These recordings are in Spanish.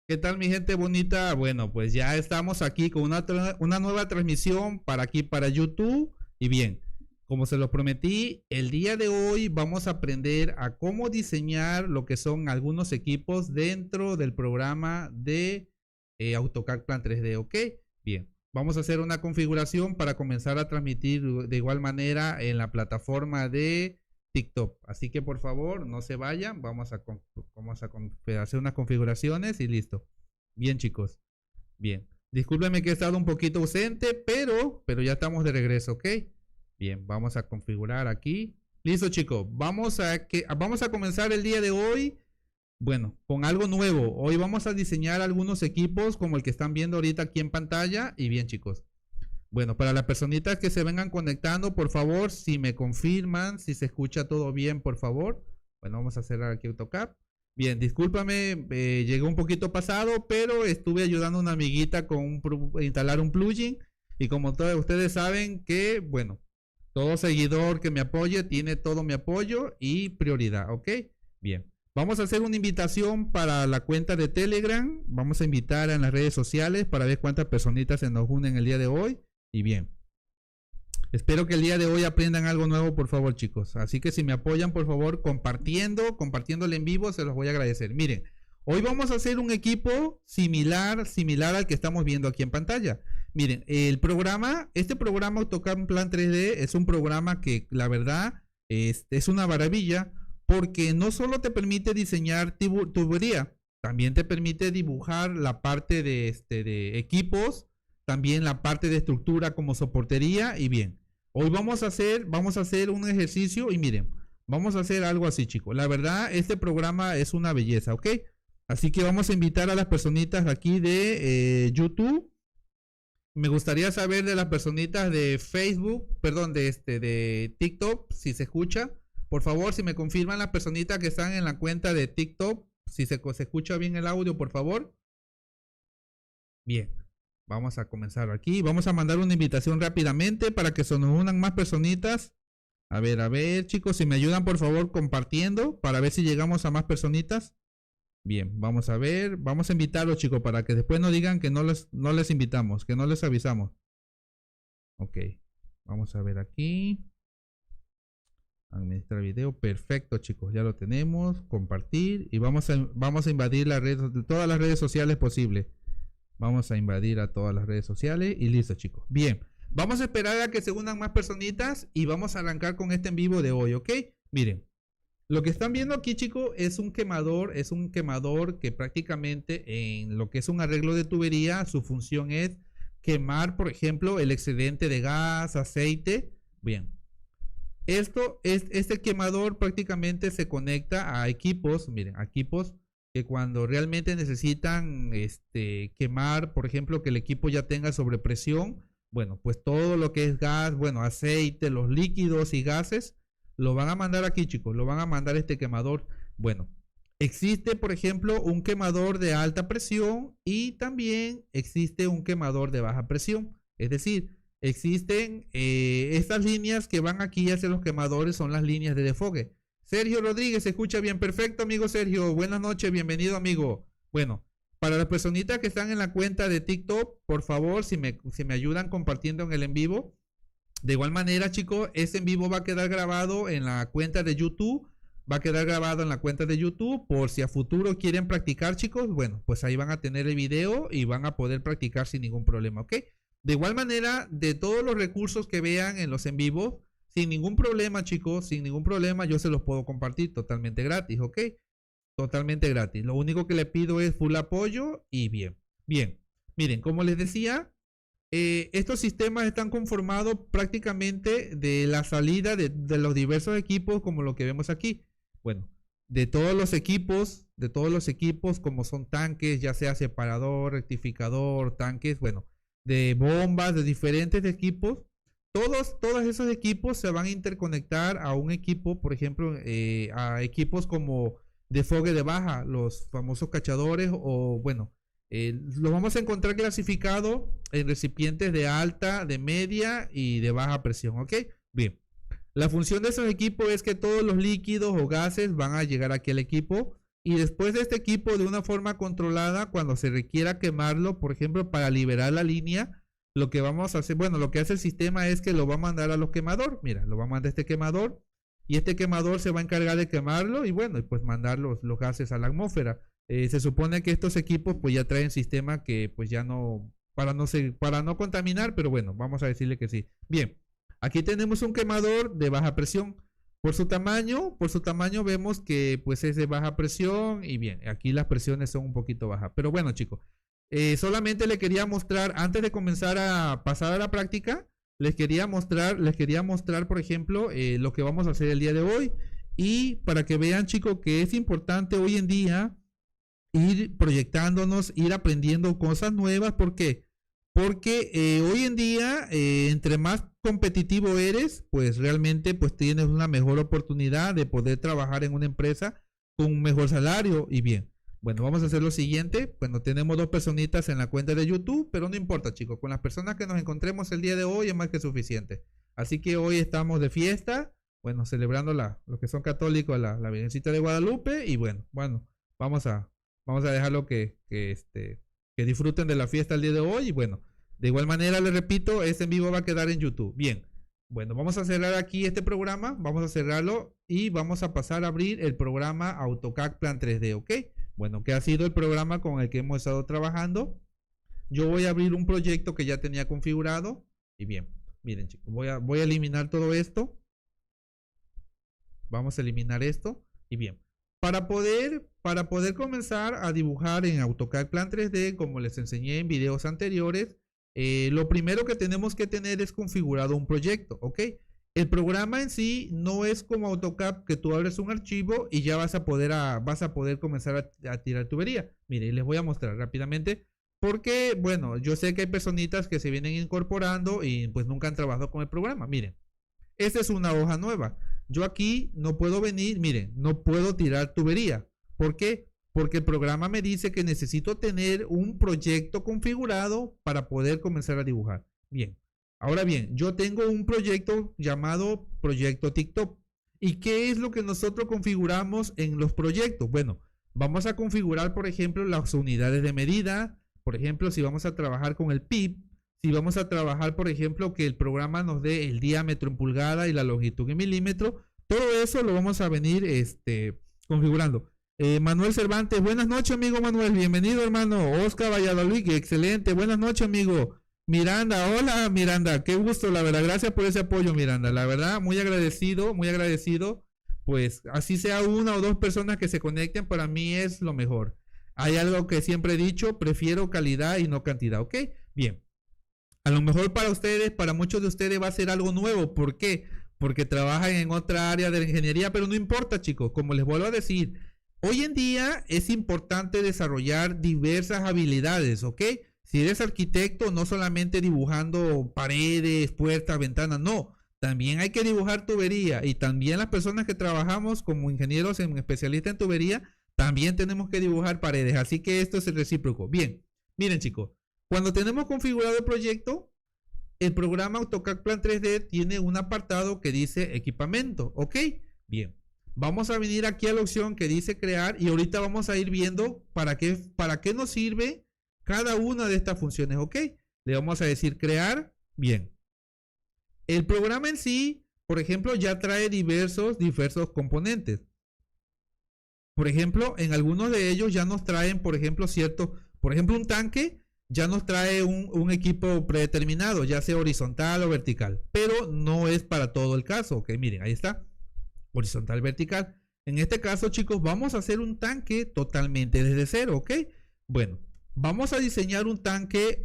¿Qué tal, mi gente bonita? Bueno, pues ya estamos aquí con una nueva transmisión para aquí, para YouTube. Y bien, como se lo prometí, el día de hoy vamos a aprender a cómo diseñar lo que son algunos equipos dentro del programa de AutoCAD Plan 3D, ¿ok? Bien, vamos a hacer una configuración para comenzar a transmitir de igual manera en la plataforma de TikTok. Así que por favor no se vayan, vamos a hacer unas configuraciones y listo. Bien, chicos. Bien. Discúlpenme que he estado un poquito ausente, pero ya estamos de regreso, ¿ok? Bien, vamos a configurar aquí. Listo, chicos. Vamos a comenzar el día de hoy. Bueno, con algo nuevo. Hoy vamos a diseñar algunos equipos como el que están viendo ahorita aquí en pantalla. Y bien, chicos. Bueno, para las personitas que se vengan conectando, por favor, si me confirman, si se escucha todo bien, por favor. Bueno, vamos a cerrar aquí AutoCAD. Bien, discúlpame, llegué un poquito pasado, pero estuve ayudando a una amiguita con instalar un plugin. Y como todos ustedes saben que, bueno, todo seguidor que me apoye tiene todo mi apoyo y prioridad, ¿ok? Bien, vamos a hacer una invitación para la cuenta de Telegram. Vamos a invitar en las redes sociales para ver cuántas personitas se nos unen el día de hoy. Y bien, espero que el día de hoy aprendan algo nuevo, por favor, chicos. Así que si me apoyan, por favor, compartiéndole en vivo, se los voy a agradecer. Miren, hoy vamos a hacer un equipo similar al que estamos viendo aquí en pantalla. Miren, este programa AutoCAD Plan 3D es un programa que la verdad es una maravilla porque no solo te permite diseñar tubería, también te permite dibujar la parte de equipos, también la parte de estructura como soportería. Y bien, hoy vamos a hacer un ejercicio y miren, vamos a hacer algo así, chicos. La verdad, este programa es una belleza, ¿ok? Así que vamos a invitar a las personitas aquí de YouTube. Me gustaría saber de las personitas de Facebook, perdón, de TikTok, si se escucha. Por favor, si me confirman las personitas que están en la cuenta de TikTok, si se escucha bien el audio, por favor. Bien. Vamos a comenzar aquí. Vamos a mandar una invitación rápidamente para que se nos unan más personitas. A ver, chicos, si me ayudan, por favor, compartiendo para ver si llegamos a más personitas. Bien, vamos a ver. Vamos a invitarlos, chicos, para que después no digan que no les invitamos, que no les avisamos. Ok, vamos a ver aquí. Administrar video. Perfecto, chicos, ya lo tenemos. Compartir y vamos a invadir todas las redes sociales posibles. Vamos a invadir a todas las redes sociales y listo, chicos. Bien, vamos a esperar a que se unan más personitas y vamos a arrancar con este en vivo de hoy, ¿ok? Miren, lo que están viendo aquí, chicos, es un quemador que prácticamente en lo que es un arreglo de tubería, su función es quemar, por ejemplo, el excedente de gas, aceite. Bien, este quemador prácticamente se conecta a equipos, miren, a equipos que cuando realmente necesitan quemar, por ejemplo, que el equipo ya tenga sobrepresión, bueno, pues todo lo que es gas, bueno, aceite, los líquidos y gases, lo van a mandar aquí, chicos, lo van a mandar este quemador. Bueno, existe, por ejemplo, un quemador de alta presión y también existe un quemador de baja presión. Es decir, existen estas líneas que van aquí hacia los quemadores, son las líneas de desfogue. Sergio Rodríguez, se escucha bien, perfecto, amigo Sergio. Buenas noches, bienvenido, amigo. Bueno, para las personitas que están en la cuenta de TikTok, por favor, si me ayudan compartiendo en el en vivo. De igual manera, chicos, este en vivo va a quedar grabado en la cuenta de YouTube. Va a quedar grabado en la cuenta de YouTube por si a futuro quieren practicar, chicos. Bueno, pues ahí van a tener el video y van a poder practicar sin ningún problema, ¿ok? De igual manera, de todos los recursos que vean en los en vivos, sin ningún problema, chicos, sin ningún problema, yo se los puedo compartir totalmente gratis, ¿ok? Totalmente gratis. Lo único que le pido es full apoyo y bien. Bien, miren, como les decía, estos sistemas están conformados prácticamente de la salida de los diversos equipos como lo que vemos aquí. Bueno, de todos los equipos como son tanques, ya sea separador, rectificador, tanques, bueno, de bombas, de diferentes equipos. Todos esos equipos se van a interconectar a un equipo, por ejemplo, a equipos como desfogue de baja, los famosos cachadores, o bueno, los vamos a encontrar clasificados en recipientes de alta, de media y de baja presión, ¿ok? Bien, la función de esos equipos es que todos los líquidos o gases van a llegar aquí al equipo Y después de este equipo, de una forma controlada, cuando se requiera quemarlo, por ejemplo, para liberar la línea, lo que vamos a hacer, bueno, lo que hace el sistema es que lo va a mandar a los quemador. Mira, lo va a mandar a este quemador y este quemador se va a encargar de quemarlo y bueno, y pues mandar los gases a la atmósfera. Se supone que estos equipos pues ya traen sistema que pues ya no, para no contaminar, pero bueno, vamos a decirle que sí. Bien, aquí tenemos un quemador de baja presión. Por su tamaño vemos que pues es de baja presión y bien, aquí las presiones son un poquito bajas. Pero bueno, chicos, solamente les quería mostrar, antes de comenzar a pasar a la práctica, les quería mostrar, por ejemplo, lo que vamos a hacer el día de hoy. Y para que vean, chicos, que es importante hoy en día ir proyectándonos, ir aprendiendo cosas nuevas. ¿Por qué? Porque hoy en día, entre más competitivo eres, pues realmente pues tienes una mejor oportunidad de poder trabajar en una empresa con un mejor salario y bien. Bueno, vamos a hacer lo siguiente. Bueno, tenemos 2 personitas en la cuenta de YouTube, pero no importa, chicos. Con las personas que nos encontremos el día de hoy es más que suficiente. Así que hoy estamos de fiesta, bueno, celebrando los que son católicos, la Virgencita de Guadalupe. Y bueno, vamos a dejarlo que disfruten de la fiesta el día de hoy. Y bueno, de igual manera, les repito, este en vivo va a quedar en YouTube. Bien, bueno, vamos a cerrar aquí este programa. Vamos a cerrarlo y vamos a pasar a abrir el programa AutoCAD Plan 3D, ¿ok? Bueno, que ha sido el programa con el que hemos estado trabajando. Yo voy a abrir un proyecto que ya tenía configurado. Y bien, miren, chicos, voy a eliminar todo esto. Vamos a eliminar esto. Y bien, para poder comenzar a dibujar en AutoCAD Plan 3D, como les enseñé en videos anteriores, lo primero que tenemos que tener es configurado un proyecto, ¿ok? El programa en sí no es como AutoCAD, que tú abres un archivo y ya vas a poder comenzar a tirar tubería. Mire, les voy a mostrar rápidamente porque, bueno, yo sé que hay personitas que se vienen incorporando y pues nunca han trabajado con el programa. Miren, esta es una hoja nueva. Yo aquí no puedo venir, miren, no puedo tirar tubería. ¿Por qué? Porque el programa me dice que necesito tener un proyecto configurado para poder comenzar a dibujar. Bien. Ahora bien, yo tengo un proyecto llamado Proyecto TikTok. ¿Y qué es lo que nosotros configuramos en los proyectos? Bueno, vamos a configurar, por ejemplo, las unidades de medida. Por ejemplo, si vamos a trabajar con el PIB, si vamos a trabajar, por ejemplo, que el programa nos dé el diámetro en pulgada y la longitud en milímetro. Todo eso lo vamos a venir configurando. Manuel Cervantes, buenas noches, amigo Manuel. Bienvenido, hermano. Oscar Valladolid, excelente. Buenas noches, amigo. Miranda, hola Miranda, qué gusto, la verdad, gracias por ese apoyo, Miranda, la verdad, muy agradecido, pues así sea 1 o 2 personas que se conecten, para mí es lo mejor. Hay algo que siempre he dicho, prefiero calidad y no cantidad, ¿ok? Bien, a lo mejor para ustedes, para muchos de ustedes va a ser algo nuevo, ¿por qué? Porque trabajan en otra área de la ingeniería, pero no importa, chicos, como les vuelvo a decir, hoy en día es importante desarrollar diversas habilidades, ¿ok? Si eres arquitecto, no solamente dibujando paredes, puertas, ventanas, no. También hay que dibujar tubería. Y también las personas que trabajamos como ingenieros especialistas en tubería, también tenemos que dibujar paredes. Así que esto es el recíproco. Bien, miren chicos, cuando tenemos configurado el proyecto, el programa AutoCAD Plan 3D tiene un apartado que dice equipamiento. ¿Ok? Bien. Vamos a venir aquí a la opción que dice crear y ahorita vamos a ir viendo para qué nos sirve cada una de estas funciones, ¿ok? Le vamos a decir crear. Bien. El programa en sí, por ejemplo, ya trae diversos componentes. Por ejemplo, en algunos de ellos ya nos traen, por ejemplo, un tanque ya nos trae un equipo predeterminado, ya sea horizontal o vertical. Pero no es para todo el caso, ¿ok? Miren, ahí está. Horizontal, vertical. En este caso, chicos, vamos a hacer un tanque totalmente desde cero, ¿ok? Bueno. Vamos a diseñar un tanque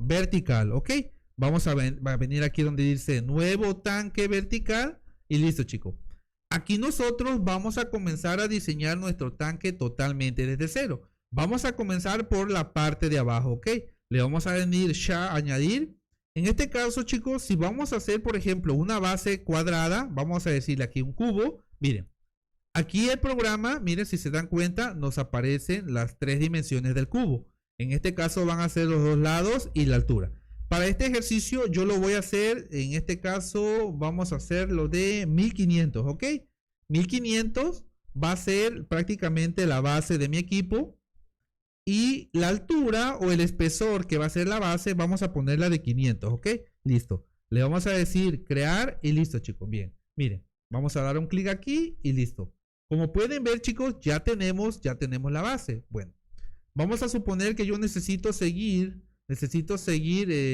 vertical, ¿ok? Vamos a venir aquí donde dice nuevo tanque vertical y listo, chicos. Aquí nosotros vamos a comenzar a diseñar nuestro tanque totalmente desde cero. Vamos a comenzar por la parte de abajo, ¿ok? Le vamos a venir ya añadir. En este caso, chicos, si vamos a hacer, por ejemplo, una base cuadrada, vamos a decirle aquí un cubo. Miren. Aquí el programa, miren, si se dan cuenta, nos aparecen las 3 dimensiones del cubo. En este caso van a ser los 2 lados y la altura. Para este ejercicio yo lo voy a hacer, en este caso vamos a hacer lo de 1500, ¿ok? 1500 va a ser prácticamente la base de mi equipo. Y la altura o el espesor que va a ser la base, vamos a ponerla de 500, ¿ok? Listo. Le vamos a decir crear y listo, chicos. Bien, miren, vamos a dar un clic aquí y listo. Como pueden ver, chicos, ya tenemos la base. Bueno, vamos a suponer que yo necesito seguir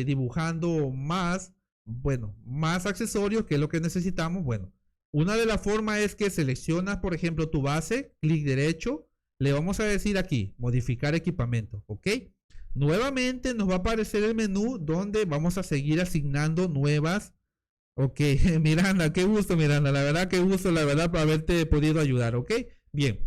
dibujando más, bueno, más accesorios, que es lo que necesitamos. Bueno, una de las formas es que seleccionas, por ejemplo, tu base, clic derecho. Le vamos a decir aquí, modificar equipamiento, ¿ok? Nuevamente nos va a aparecer el menú donde vamos a seguir asignando nuevas. Ok, Miranda, qué gusto, Miranda. La verdad, qué gusto, la verdad, por haberte podido ayudar, ¿ok? Bien,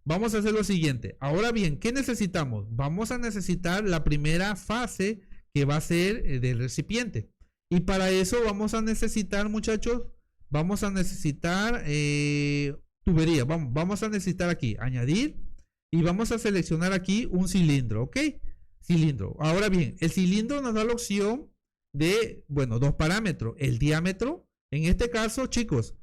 vamos a hacer lo siguiente. Ahora bien, ¿qué necesitamos? Vamos a necesitar la primera fase que va a ser del recipiente. Y para eso vamos a necesitar, muchachos, vamos a necesitar tubería. Vamos a necesitar aquí, añadir. Y vamos a seleccionar aquí un cilindro, ¿ok? Cilindro. Ahora bien, el cilindro nos da la opción de, bueno, dos parámetros. El diámetro, en este caso, chicos,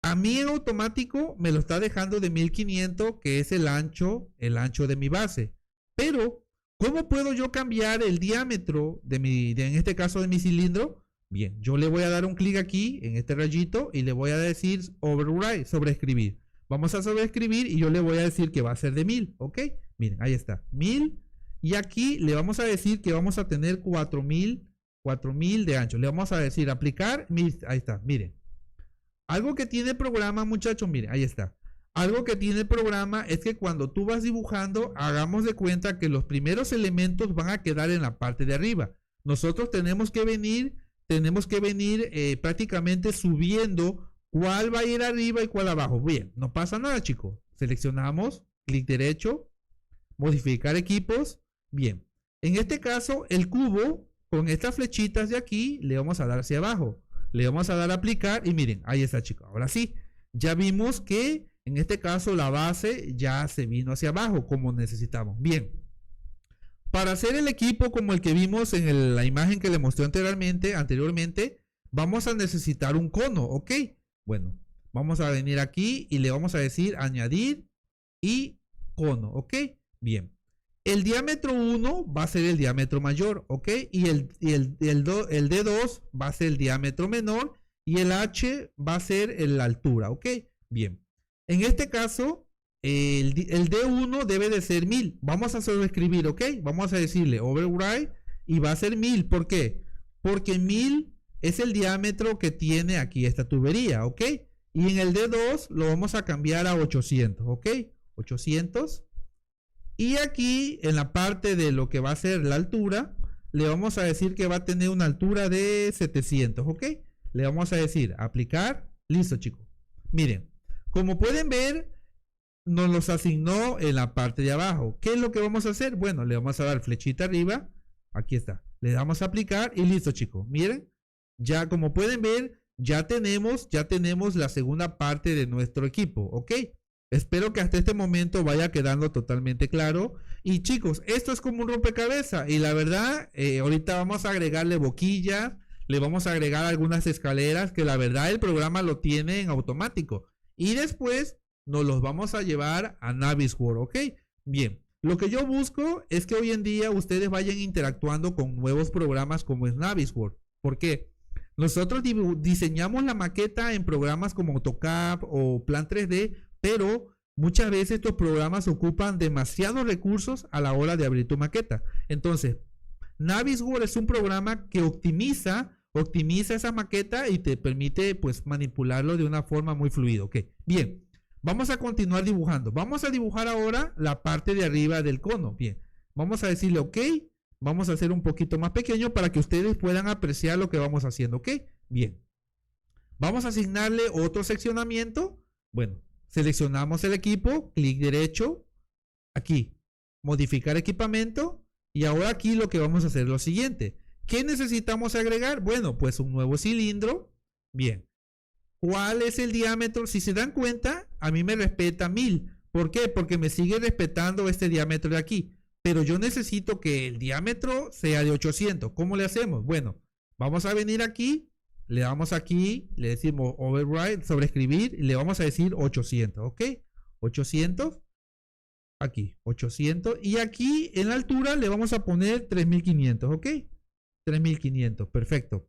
a mí en automático me lo está dejando de 1500, que es el ancho de mi base. Pero, ¿cómo puedo yo cambiar el diámetro en este caso de mi cilindro? Bien, yo le voy a dar un clic aquí, en este rayito, y le voy a decir override, sobreescribir. Vamos a sobreescribir y yo le voy a decir que va a ser de 1000, ¿ok? Miren, ahí está, 1000. Y aquí le vamos a decir que vamos a tener 4000 de ancho. Le vamos a decir aplicar, ahí está, miren. Algo que tiene el programa, muchachos, miren, ahí está. Algo que tiene el programa es que cuando tú vas dibujando, hagamos de cuenta que los primeros elementos van a quedar en la parte de arriba. Nosotros tenemos que venir prácticamente subiendo cuál va a ir arriba y cuál abajo. Bien, no pasa nada, chicos. Seleccionamos, clic derecho, modificar equipos. Bien, en este caso, el cubo, con estas flechitas de aquí, le vamos a dar hacia abajo. Le vamos a dar a aplicar y miren, ahí está, chicos. Ahora sí, ya vimos que en este caso la base ya se vino hacia abajo como necesitamos. Bien, para hacer el equipo como el que vimos en la imagen que le mostré anteriormente, vamos a necesitar un cono, ¿ok? Bueno, vamos a venir aquí y le vamos a decir añadir y cono, ¿ok? Bien. El diámetro 1 va a ser el diámetro mayor, ¿ok? Y el D2 va a ser el diámetro menor y el H va a ser la altura, ¿ok? Bien. En este caso, el D1 debe de ser 1000. Vamos a sobreescribir, ¿ok? Vamos a decirle override y va a ser 1000. ¿Por qué? Porque 1000 es el diámetro que tiene aquí esta tubería, ¿ok? Y en el D2 lo vamos a cambiar a 800, ¿ok? 800. Y aquí en la parte de lo que va a ser la altura, le vamos a decir que va a tener una altura de 700, ¿ok? Le vamos a decir aplicar. Listo, chicos. Miren, como pueden ver, nos los asignó en la parte de abajo. ¿Qué es lo que vamos a hacer? Bueno, le vamos a dar flechita arriba. Aquí está. Le damos a aplicar y listo, chicos. Miren, ya como pueden ver, ya tenemos la segunda parte de nuestro equipo, ¿ok? Espero que hasta este momento vaya quedando totalmente claro. Y chicos, esto es como un rompecabezas. Y la verdad, ahorita vamos a agregarle boquillas, le vamos a agregar algunas escaleras que la verdad el programa lo tiene en automático. Y después nos los vamos a llevar a Navisworks, ¿ok? Bien, lo que yo busco es que hoy en día ustedes vayan interactuando con nuevos programas como es Navisworks. ¿Por qué? Nosotros diseñamos la maqueta en programas como AutoCAD o Plan 3D, pero muchas veces estos programas ocupan demasiados recursos a la hora de abrir tu maqueta. Entonces, Navisworks es un programa que optimiza esa maqueta y te permite pues manipularlo de una forma muy fluida. ¿Ok? Bien, vamos a continuar dibujando. Vamos a dibujar ahora la parte de arriba del cono. Bien, vamos a decirle OK. Vamos a hacer un poquito más pequeño para que ustedes puedan apreciar lo que vamos haciendo. ¿Ok? Bien. Vamos a asignarle otro seccionamiento. Bueno, seleccionamos el equipo, clic derecho, aquí, modificar equipamiento. Y ahora aquí lo que vamos a hacer es lo siguiente. ¿Qué necesitamos agregar? Bueno, pues un nuevo cilindro. Bien. ¿Cuál es el diámetro? Si se dan cuenta, a mí me respeta 1000. ¿Por qué? Porque me sigue respetando este diámetro de aquí. Pero yo necesito que el diámetro sea de 800. ¿Cómo le hacemos? Bueno, vamos a venir aquí. Le damos aquí, le decimos override, sobreescribir, y le vamos a decir 800, ¿ok? 800. Aquí, 800. Y aquí en la altura le vamos a poner 3500, ¿ok? 3500, perfecto.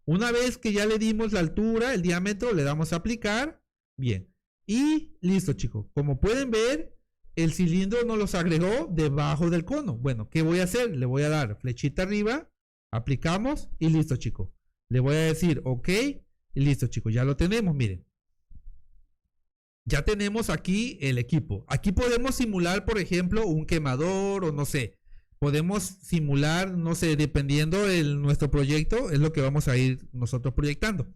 Una vez que ya le dimos la altura, el diámetro, le damos a aplicar. Bien. Y listo, chicos. Como pueden ver, el cilindro nos los agregó debajo del cono. Bueno, ¿qué voy a hacer? Le voy a dar flechita arriba, aplicamos y listo, chicos. Le voy a decir OK y listo, chicos. Ya lo tenemos, miren. Ya tenemos aquí el equipo. Aquí podemos simular, por ejemplo, un quemador o no sé. Podemos simular, no sé, dependiendo de nuestro proyecto, es lo que vamos a ir nosotros proyectando.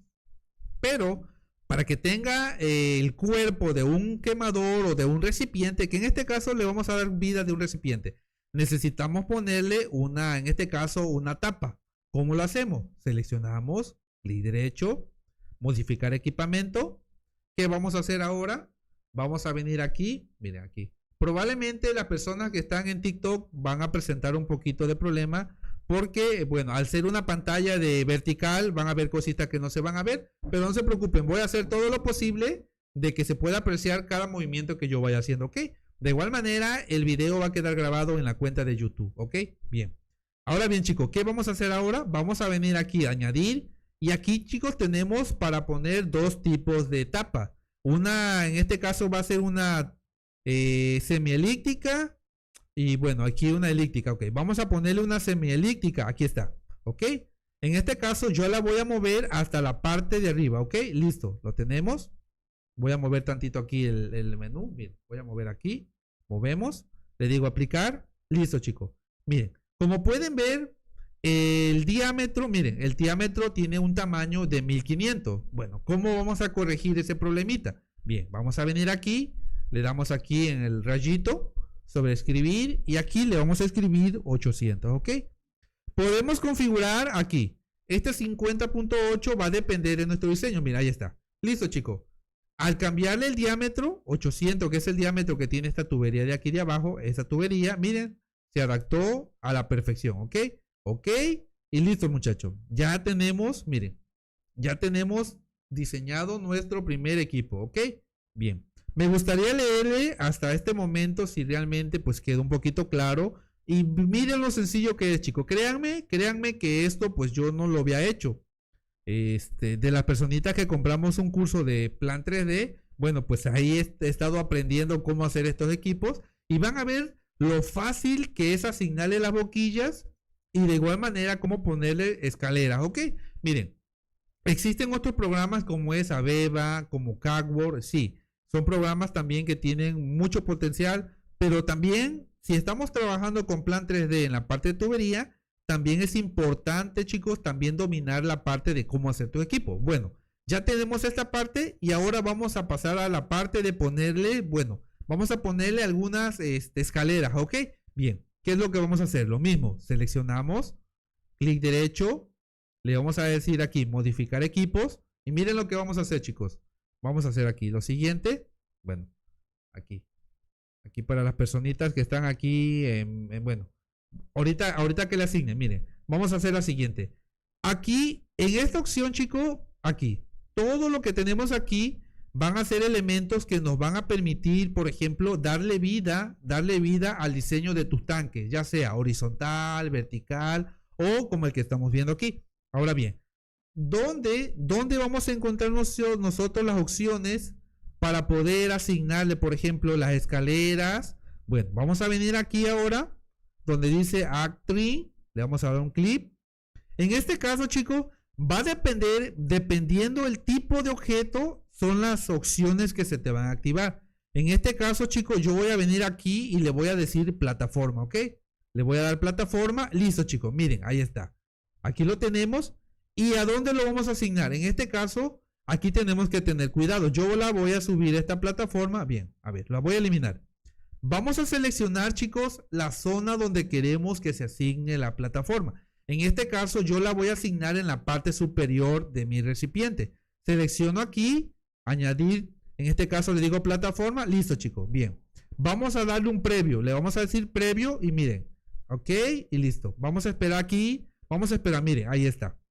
Pero para que tenga el cuerpo de un quemador o de un recipiente, que en este caso le vamos a dar vida de un recipiente, necesitamos ponerle una, en este caso, una tapa. ¿Cómo lo hacemos? Seleccionamos, clic derecho, modificar equipamiento. ¿Qué vamos a hacer ahora? Vamos a venir aquí, miren aquí. Probablemente las personas que están en TikTok van a presentar un poquito de problema porque, bueno, al ser una pantalla de vertical van a ver cositas que no se van a ver, pero no se preocupen, voy a hacer todo lo posible de que se pueda apreciar cada movimiento que yo vaya haciendo, ¿ok? De igual manera, el video va a quedar grabado en la cuenta de YouTube, ¿ok? Bien. Ahora bien, chicos, ¿qué vamos a hacer ahora? Vamos a venir aquí a añadir. Y aquí, chicos, tenemos para poner dos tipos de tapa. Una, en este caso, va a ser una semielíptica. Y bueno, aquí una elíptica. Ok, vamos a ponerle una semielíptica. Aquí está. Ok. En este caso, yo la voy a mover hasta la parte de arriba. Ok, listo. Lo tenemos. Voy a mover tantito aquí el menú. Miren, voy a mover aquí. Movemos. Le digo aplicar. Listo, chicos. Miren, como pueden ver, el diámetro, miren, el diámetro tiene un tamaño de 1500. Bueno, ¿cómo vamos a corregir ese problemita? Bien, vamos a venir aquí, le damos aquí en el rayito sobre escribir y aquí le vamos a escribir 800, ¿ok? Podemos configurar aquí. Este 50.8 va a depender de nuestro diseño. Mira, ahí está. Listo, chicos. Al cambiarle el diámetro, 800, que es el diámetro que tiene esta tubería de aquí de abajo, esta tubería, miren, se adaptó a la perfección, ¿ok? Ok, y listo, muchachos. Ya tenemos, miren, ya tenemos diseñado nuestro primer equipo, ¿ok? Bien. Me gustaría leerle hasta este momento si realmente pues quedó un poquito claro. Y miren lo sencillo que es, chicos. Créanme que esto pues yo no lo había hecho. De las personitas que compramos un curso de Plan 3D, bueno, pues ahí he estado aprendiendo cómo hacer estos equipos. Y van a ver lo fácil que es asignarle las boquillas. Y de igual manera cómo ponerle escaleras, ¿ok? Miren, existen otros programas como es Aveva, como CADWORD, sí, son programas también que tienen mucho potencial, pero también si estamos trabajando con Plan 3D en la parte de tubería, también es importante, chicos, también dominar la parte de cómo hacer tu equipo. Bueno, ya tenemos esta parte y ahora vamos a pasar a la parte de ponerle, bueno, vamos a ponerle algunas escaleras, ¿ok? Bien. ¿Qué es lo que vamos a hacer? Lo mismo, seleccionamos, clic derecho, le vamos a decir aquí, modificar equipos, y miren lo que vamos a hacer, chicos. Vamos a hacer aquí lo siguiente, bueno, aquí para las personitas que están aquí, bueno, ahorita que le asignen, miren, vamos a hacer la siguiente. Aquí, en esta opción, chicos, aquí, todo lo que tenemos aquí van a ser elementos que nos van a permitir, por ejemplo, darle vida al diseño de tus tanques, ya sea horizontal, vertical o como el que estamos viendo aquí. Ahora bien, ¿dónde vamos a encontrar nosotros las opciones para poder asignarle, por ejemplo, las escaleras? Bueno, vamos a venir aquí ahora, donde dice Add Tree, le vamos a dar un clic. En este caso, chicos, va a depender, dependiendo el tipo de objeto, son las opciones que se te van a activar. En este caso, chicos, yo voy a venir aquí y le voy a decir plataforma, ¿ok? Le voy a dar plataforma. Listo, chicos. Miren, ahí está. Aquí lo tenemos. ¿Y a dónde lo vamos a asignar? En este caso, aquí tenemos que tener cuidado. Yo la voy a subir a esta plataforma. Bien, a ver, la voy a eliminar. Vamos a seleccionar, chicos, la zona donde queremos que se asigne la plataforma. En este caso, yo la voy a asignar en la parte superior de mi recipiente. Selecciono aquí. Añadir, en este caso le digo plataforma, listo, chicos, bien. Vamos a darle un previo, le vamos a decir previo y miren, ok, y listo. Vamos a esperar aquí, vamos a esperar, miren, ahí está.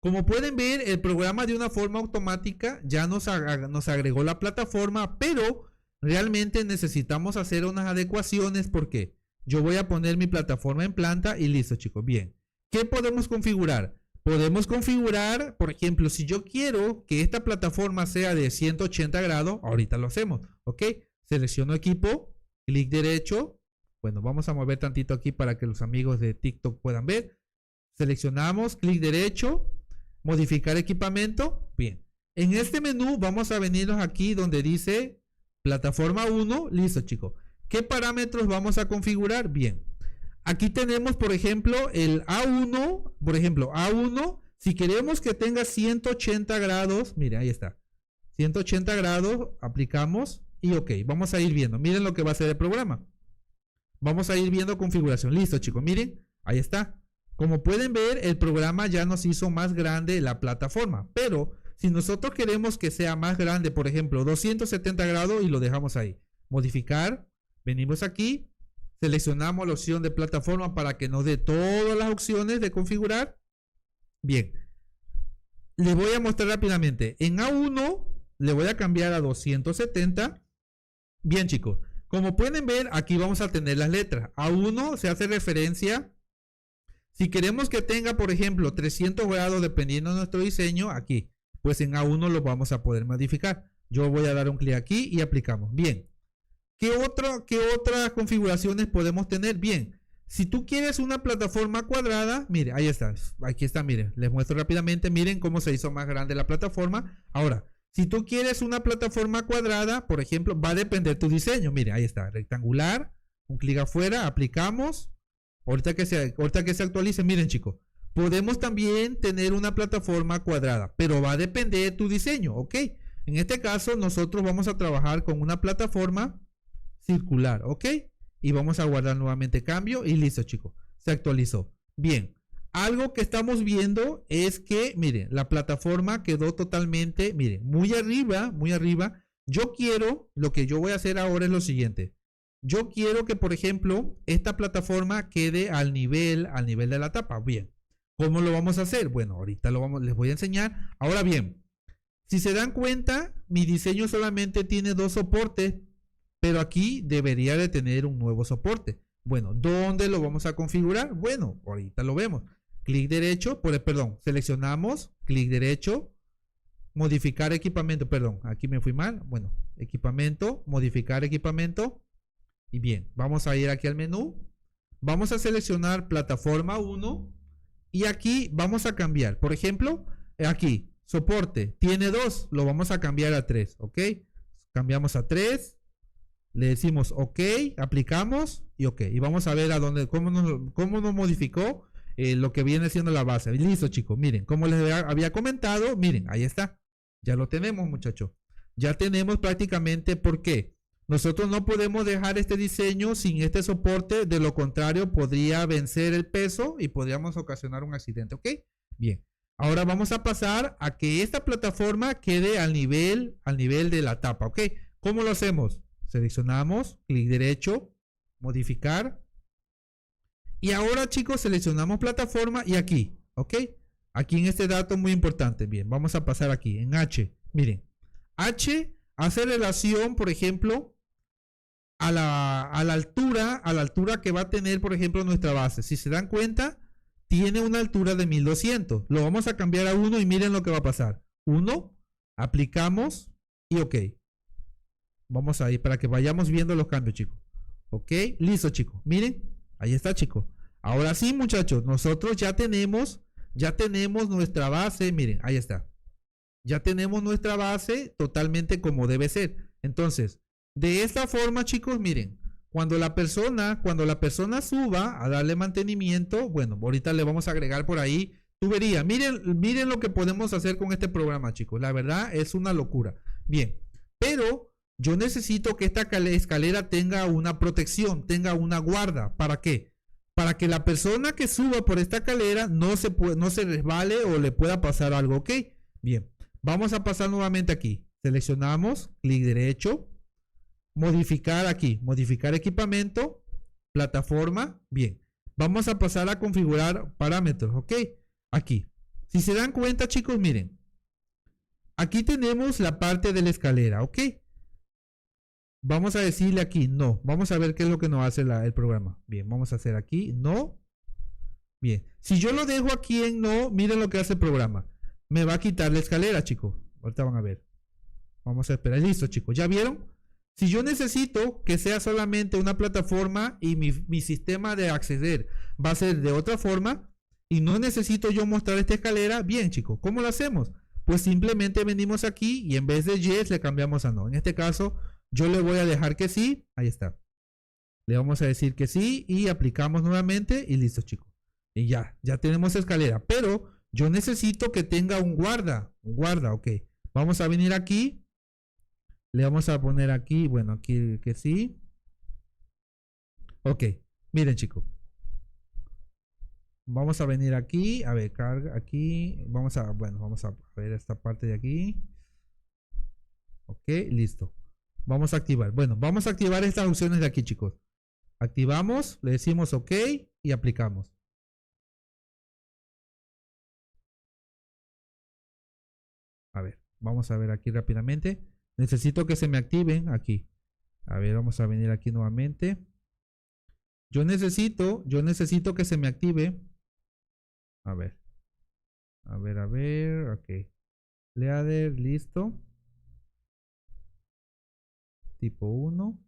Como pueden ver, el programa de una forma automática ya nos agregó la plataforma, pero realmente necesitamos hacer unas adecuaciones porque yo voy a poner mi plataforma en planta y listo, chicos. Bien, ¿qué podemos configurar? Podemos configurar, por ejemplo, si yo quiero que esta plataforma sea de 180 grados, ahorita lo hacemos, ¿ok? Selecciono equipo, clic derecho. Bueno, vamos a mover tantito aquí para que los amigos de TikTok puedan ver. Seleccionamos, clic derecho, modificar equipamiento. Bien, en este menú vamos a venirnos aquí donde dice plataforma 1. Listo, chicos. ¿Qué parámetros vamos a configurar? Bien. Aquí tenemos, por ejemplo, el A1. Por ejemplo, A1. Si queremos que tenga 180 grados. Mire, ahí está. 180 grados. Aplicamos. Y ok. Vamos a ir viendo. Miren lo que va a hacer el programa. Vamos a ir viendo configuración. Listo, chicos. Miren. Ahí está. Como pueden ver, el programa ya nos hizo más grande la plataforma. Pero si nosotros queremos que sea más grande, por ejemplo, 270 grados y lo dejamos ahí. Modificar. Venimos aquí. Seleccionamos la opción de plataforma para que nos dé todas las opciones de configurar. Bien. Les voy a mostrar rápidamente. En A1 le voy a cambiar a 270. Bien, chicos. Como pueden ver, aquí vamos a tener las letras. A1 se hace referencia. Si queremos que tenga, por ejemplo, 300 grados dependiendo de nuestro diseño, aquí. Pues en A1 lo vamos a poder modificar. Yo voy a dar un clic aquí y aplicamos. Bien. ¿Qué otras configuraciones podemos tener? Bien, si tú quieres una plataforma cuadrada, mire, ahí está, aquí está, miren, les muestro rápidamente, miren cómo se hizo más grande la plataforma. Ahora, si tú quieres una plataforma cuadrada, por ejemplo, va a depender tu diseño, mire, ahí está, rectangular, un clic afuera, aplicamos, ahorita que se actualice, miren chicos, podemos también tener una plataforma cuadrada, pero va a depender de tu diseño, ¿ok? En este caso, nosotros vamos a trabajar con una plataforma circular, ¿ok? Y vamos a guardar nuevamente cambio y listo, chicos. Se actualizó. Bien, algo que estamos viendo es que, miren, la plataforma quedó totalmente, miren, muy arriba, muy arriba. Lo que yo voy a hacer ahora es lo siguiente. Yo quiero que, por ejemplo, esta plataforma quede al nivel de la tapa. Bien, ¿cómo lo vamos a hacer? Bueno, ahorita les voy a enseñar. Ahora bien, si se dan cuenta, mi diseño solamente tiene 2 soportes. Pero aquí debería de tener un nuevo soporte. Bueno, ¿dónde lo vamos a configurar? Bueno, ahorita lo vemos. Clic derecho, seleccionamos, clic derecho, modificar equipamiento, aquí me fui mal. Bueno, equipamiento, modificar equipamiento. Y bien, vamos a ir aquí al menú. Vamos a seleccionar plataforma 1. Y aquí vamos a cambiar. Por ejemplo, aquí, soporte, tiene 2, lo vamos a cambiar a 3, ¿ok? Cambiamos a 3. Le decimos OK, aplicamos y OK. Y vamos a ver cómo nos modificó lo que viene siendo la base. Listo, chicos. Miren, como les había comentado, miren, ahí está. Ya lo tenemos, muchachos. Ya tenemos prácticamente. ¿Por qué? Nosotros no podemos dejar este diseño sin este soporte. De lo contrario, podría vencer el peso y podríamos ocasionar un accidente. ¿Ok? Bien. Ahora vamos a pasar a que esta plataforma quede al nivel de la tapa. ¿Ok? ¿Cómo lo hacemos? Seleccionamos, clic derecho, modificar. Y ahora, chicos, seleccionamos plataforma y aquí, ¿ok? Aquí en este dato muy importante. Bien, vamos a pasar aquí en H. Miren, H hace relación, por ejemplo, a la altura que va a tener, por ejemplo, nuestra base. Si se dan cuenta, tiene una altura de 1200. Lo vamos a cambiar a 1 y miren lo que va a pasar. 1, aplicamos y OK. Vamos a ir para que vayamos viendo los cambios, chicos. Ok, listo, chicos. Miren, ahí está, chicos. Ahora sí, muchachos, nosotros ya tenemos nuestra base. Miren, ahí está. Ya tenemos nuestra base totalmente como debe ser. Entonces, de esta forma, chicos, miren, cuando la persona suba a darle mantenimiento, bueno, ahorita le vamos a agregar por ahí tubería. Miren lo que podemos hacer con este programa, chicos. La verdad es una locura. Bien, pero yo necesito que esta escalera tenga una protección, tenga una guarda. ¿Para qué? Para que la persona que suba por esta escalera no se resbale o le pueda pasar algo, ¿ok? Bien, vamos a pasar nuevamente aquí. Seleccionamos, clic derecho, modificar aquí, modificar equipamiento, plataforma. Bien, vamos a pasar a configurar parámetros, ¿ok? Aquí. Si se dan cuenta, chicos, miren. Aquí tenemos la parte de la escalera, ¿ok? Vamos a decirle aquí no. Vamos a ver qué es lo que nos hace el programa. Bien, vamos a hacer aquí no. Bien, si yo lo dejo aquí en no, miren lo que hace el programa. Me va a quitar la escalera, chicos. Ahorita van a ver. Vamos a esperar. Listo, chicos. ¿Ya vieron? Si yo necesito que sea solamente una plataforma y mi sistema de acceder va a ser de otra forma y no necesito yo mostrar esta escalera, bien, chicos. ¿Cómo lo hacemos? Pues simplemente venimos aquí y en vez de yes le cambiamos a no. En este caso, yo le voy a dejar que sí. Ahí está. Le vamos a decir que sí y aplicamos nuevamente y listo, chicos. Y ya tenemos escalera. Pero yo necesito que tenga un guarda. Un guarda, ok. Vamos a venir aquí. Le vamos a poner aquí, bueno, aquí que sí. Ok, miren, chicos. Vamos a venir aquí, a ver, carga aquí. Vamos a ver esta parte de aquí. Ok, listo. Vamos a activar. Bueno, vamos a activar estas opciones de aquí, chicos. Activamos, le decimos ok y aplicamos. A ver, vamos a ver aquí rápidamente. Necesito que se me activen aquí. A ver, vamos a venir aquí nuevamente. Yo necesito que se me active. A ver. Ok. Leader, listo. Tipo 1.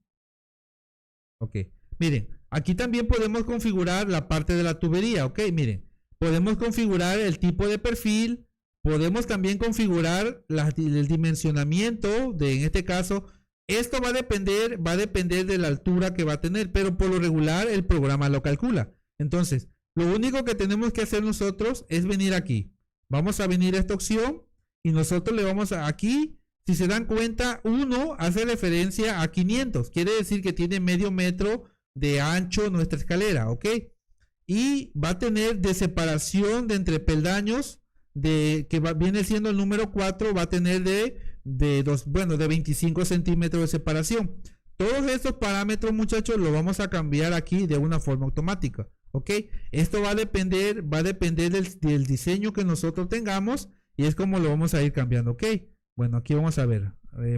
Ok. Miren, aquí también podemos configurar la parte de la tubería. Ok, miren. Podemos configurar el tipo de perfil. Podemos también configurar el dimensionamiento de, en este caso, esto va a depender de la altura que va a tener, pero por lo regular el programa lo calcula. Entonces, lo único que tenemos que hacer nosotros es venir aquí. Vamos a venir a esta opción y nosotros le vamos a aquí, si se dan cuenta, 1 hace referencia a 500. Quiere decir que tiene medio metro de ancho nuestra escalera, ¿ok? Y va a tener de separación de entre peldaños viene siendo el número 4, va a tener de 25 centímetros de separación. Todos estos parámetros, muchachos, los vamos a cambiar aquí de una forma automática. ¿Ok? Esto va a depender del diseño que nosotros tengamos y es como lo vamos a ir cambiando. ¿Ok? Bueno, aquí vamos a ver.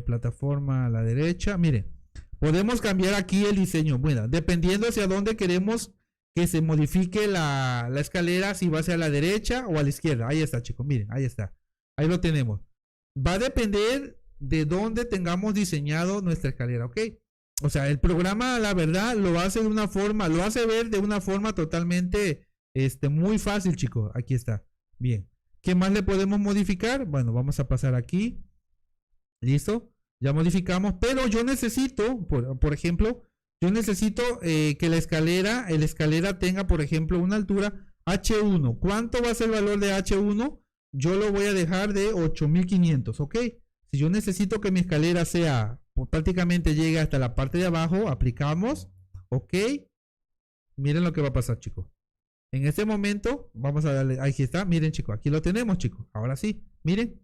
Plataforma a la derecha. Miren, podemos cambiar aquí el diseño. Bueno, dependiendo hacia dónde queremos que se modifique la escalera, si va hacia la derecha o a la izquierda. Ahí está, chicos, miren, ahí está. Ahí lo tenemos. Va a depender de dónde tengamos diseñado nuestra escalera, ¿ok? O sea, el programa, la verdad, lo hace de una forma, lo hace ver de una forma totalmente, muy fácil, chicos. Aquí está. Bien. ¿Qué más le podemos modificar? Bueno, vamos a pasar aquí. ¿Listo? Ya modificamos, pero yo necesito, por ejemplo, yo necesito que la escalera tenga, por ejemplo, una altura H1. ¿Cuánto va a ser el valor de H1? Yo lo voy a dejar de 8500, ¿ok? Si yo necesito que mi escalera sea, pues, prácticamente llegue hasta la parte de abajo, aplicamos, ¿ok? Miren lo que va a pasar, chicos. En este momento, vamos a darle, aquí está, miren, chicos, aquí lo tenemos, chicos. Ahora sí, miren.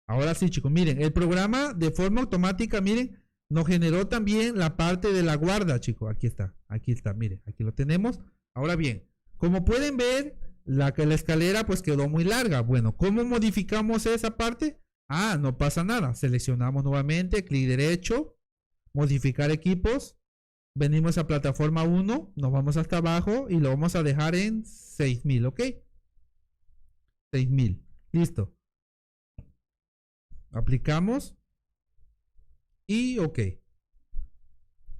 Ahora sí, chicos, miren, el programa de forma automática, miren, nos generó también la parte de la guarda, chicos. Aquí está, miren, aquí lo tenemos. Ahora bien, como pueden ver, la escalera pues quedó muy larga. Bueno, ¿cómo modificamos esa parte? Ah, no pasa nada. Seleccionamos nuevamente, clic derecho, modificar equipos. Venimos a plataforma 1, nos vamos hasta abajo y lo vamos a dejar en 6000, ¿ok? 6000, listo. Aplicamos. Y ok.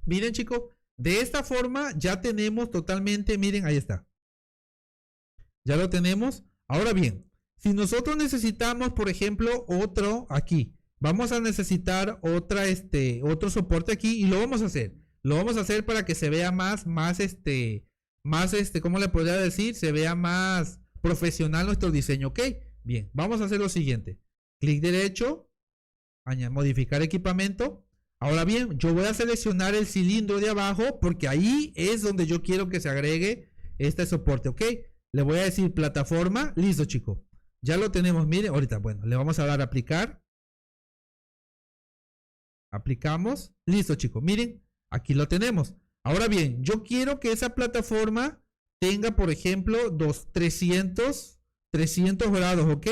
Miren, chicos, de esta forma ya tenemos totalmente, miren, ahí está. Ya lo tenemos. Ahora bien, si nosotros necesitamos, por ejemplo, otro aquí, vamos a necesitar otro soporte aquí y lo vamos a hacer. Lo vamos a hacer para que se vea más, ¿cómo le podría decir? Se vea más profesional nuestro diseño, ¿ok? Bien, vamos a hacer lo siguiente. Clic derecho. Modificar equipamiento. Ahora bien, yo voy a seleccionar el cilindro de abajo porque ahí es donde yo quiero que se agregue este soporte, ¿ok? Le voy a decir plataforma, listo, chicos. Ya lo tenemos, miren, ahorita, bueno, le vamos a dar a aplicar. Aplicamos, listo, chicos, miren, aquí lo tenemos. Ahora bien, yo quiero que esa plataforma tenga, por ejemplo, 300 grados, ¿ok?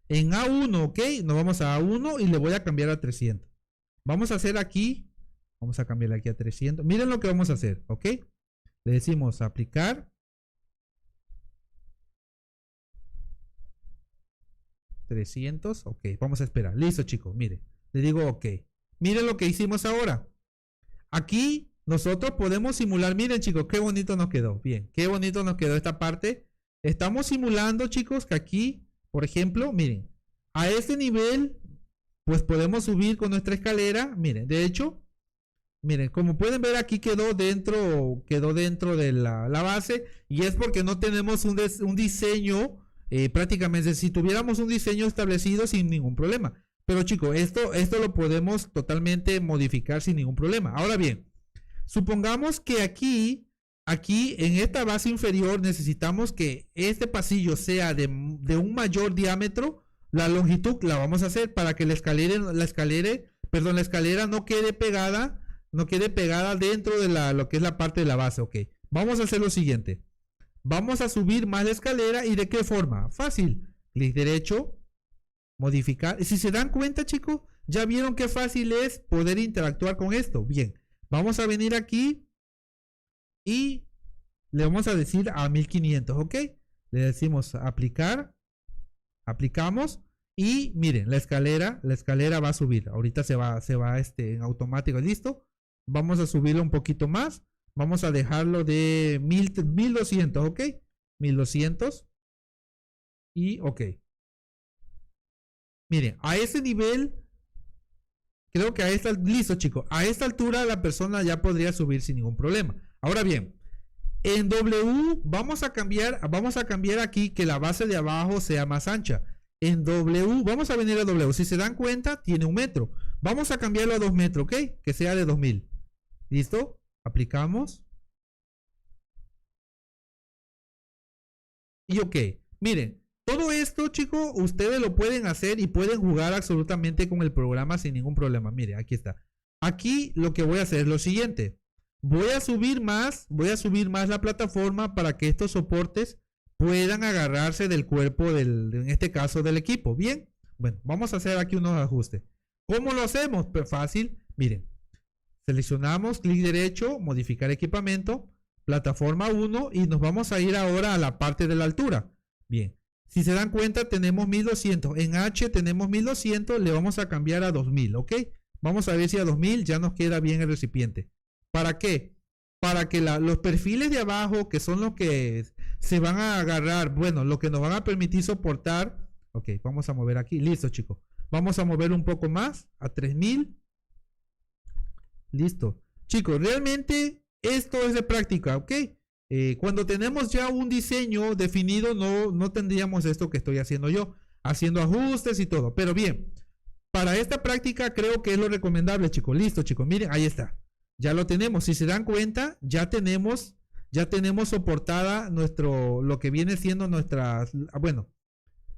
En A1, ok, nos vamos a A1 y le voy a cambiar a 300. Vamos a hacer aquí, vamos a cambiarle aquí a 300. Miren lo que vamos a hacer, ¿ok? Le decimos aplicar. 300, ok, vamos a esperar. Listo, chicos, mire. Le digo ok. Miren lo que hicimos ahora. Aquí nosotros podemos simular. Miren, chicos, qué bonito nos quedó. Bien, qué bonito nos quedó esta parte. Estamos simulando, chicos, que aquí, por ejemplo, miren, a este nivel, pues podemos subir con nuestra escalera. Miren, de hecho, miren, como pueden ver aquí quedó dentro de la base. Y es porque no tenemos un diseño, prácticamente, si tuviéramos un diseño establecido sin ningún problema. Pero chicos, esto lo podemos totalmente modificar sin ningún problema. Ahora bien, supongamos que aquí en esta base inferior necesitamos que este pasillo sea de un mayor diámetro. La longitud la vamos a hacer para que la escalera no quede pegada dentro de lo que es la parte de la base. Ok, vamos a hacer lo siguiente. Vamos a subir más la escalera. ¿Y de qué forma? Fácil. Clic derecho, modificar. Si se dan cuenta, chicos, ya vieron qué fácil es poder interactuar con esto. Bien, vamos a venir aquí y le vamos a decir a 1500, ¿ok? Le decimos aplicar, aplicamos y miren, la escalera va a subir. Ahorita se va en automático, listo. Vamos a subirlo un poquito más. Vamos a dejarlo de 1200, ¿ok? 1200 y ok. Miren, a ese nivel, creo que listo, chicos. A esta altura la persona ya podría subir sin ningún problema. Ahora bien, en W vamos a cambiar aquí que la base de abajo sea más ancha. En W, vamos a venir a W. Si se dan cuenta, tiene 1 metro. Vamos a cambiarlo a 2 metros, ¿ok? Que sea de 2000. ¿Listo? Aplicamos. Y ok. Miren, todo esto, chicos, ustedes lo pueden hacer y pueden jugar absolutamente con el programa sin ningún problema. Miren, aquí está. Aquí lo que voy a hacer es lo siguiente. Voy a subir más la plataforma para que estos soportes puedan agarrarse del cuerpo en este caso del equipo. Bien, bueno, vamos a hacer aquí unos ajustes. ¿Cómo lo hacemos? Pues fácil, miren. Seleccionamos, clic derecho, modificar equipamiento, plataforma 1 y nos vamos a ir ahora a la parte de la altura. Bien, si se dan cuenta tenemos 1200, en H tenemos 1200, le vamos a cambiar a 2000, ¿ok? Vamos a ver si a 2000 ya nos queda bien el recipiente. ¿Para qué? Para que los perfiles de abajo, que son los que se van a agarrar, bueno, lo que nos van a permitir soportar. Ok, vamos a mover aquí, listo, chicos. Vamos a mover un poco más a 3000. Listo. Chicos, realmente esto es de práctica, ¿ok? Cuando tenemos ya un diseño definido, no tendríamos esto que estoy haciendo yo, haciendo ajustes y todo. Pero bien, para esta práctica creo que es lo recomendable, chicos. Listo, chicos, miren, ahí está. Ya lo tenemos. Si se dan cuenta, ya tenemos soportada lo que viene siendo bueno,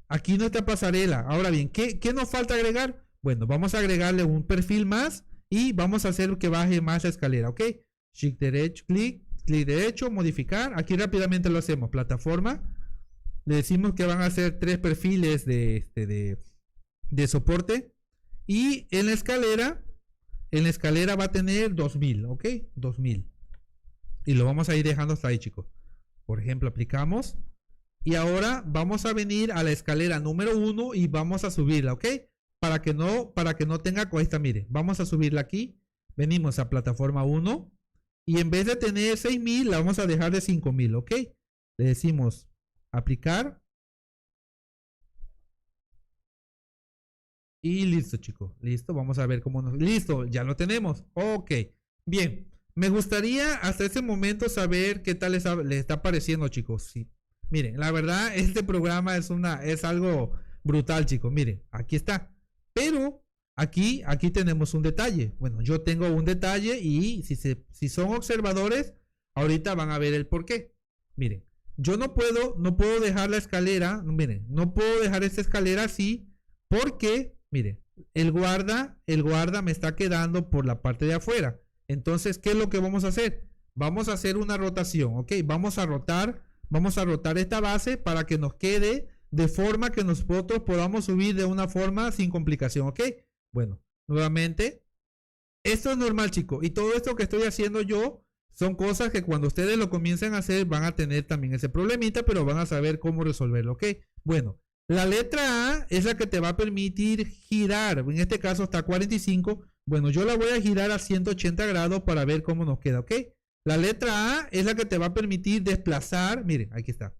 aquí nuestra pasarela. Ahora bien, ¿qué nos falta agregar? Bueno, vamos a agregarle un perfil más. Y vamos a hacer que baje más la escalera, ¿ok? Shift derecho, clic derecho, modificar. Aquí rápidamente lo hacemos. Plataforma. Le decimos que van a ser 3 perfiles de soporte. Y en la escalera va a tener 2000, ¿ok? 2000. Y lo vamos a ir dejando hasta ahí, chicos. Por ejemplo, aplicamos. Y ahora vamos a venir a la escalera número 1 y vamos a subirla, ¿ok? Para que no tenga cuesta, mire, vamos a subirla aquí. Venimos a plataforma 1 y en vez de tener 6000 la vamos a dejar de 5000, ¿ok? Le decimos aplicar. Y listo, chicos, listo, vamos a ver cómo listo, ya lo tenemos, ok. Bien, me gustaría hasta este momento saber qué tal les está pareciendo, chicos. Sí. Miren, la verdad, este programa es algo brutal, chicos. Miren, aquí está. Pero aquí tenemos un detalle. Bueno, yo tengo un detalle y si son observadores, ahorita van a ver el por qué. Miren, yo no puedo dejar la escalera. Miren, no puedo dejar esta escalera así porque, miren, el guarda me está quedando por la parte de afuera. Entonces, ¿qué es lo que vamos a hacer? Vamos a hacer una rotación, ¿ok? Vamos a rotar esta base para que nos quede de forma que nosotros podamos subir de una forma sin complicación, ¿ok? Bueno, nuevamente Esto es normal, chicos. Y todo esto que estoy haciendo yo son cosas que cuando ustedes lo comiencen a hacer van a tener también ese problemita, pero van a saber cómo resolverlo, ¿ok? Bueno, la letra A es la que te va a permitir girar. En este caso está a 45. Bueno, yo la voy a girar a 180 grados para ver cómo nos queda, ¿ok? La letra A es la que te va a permitir desplazar. Miren, aquí está.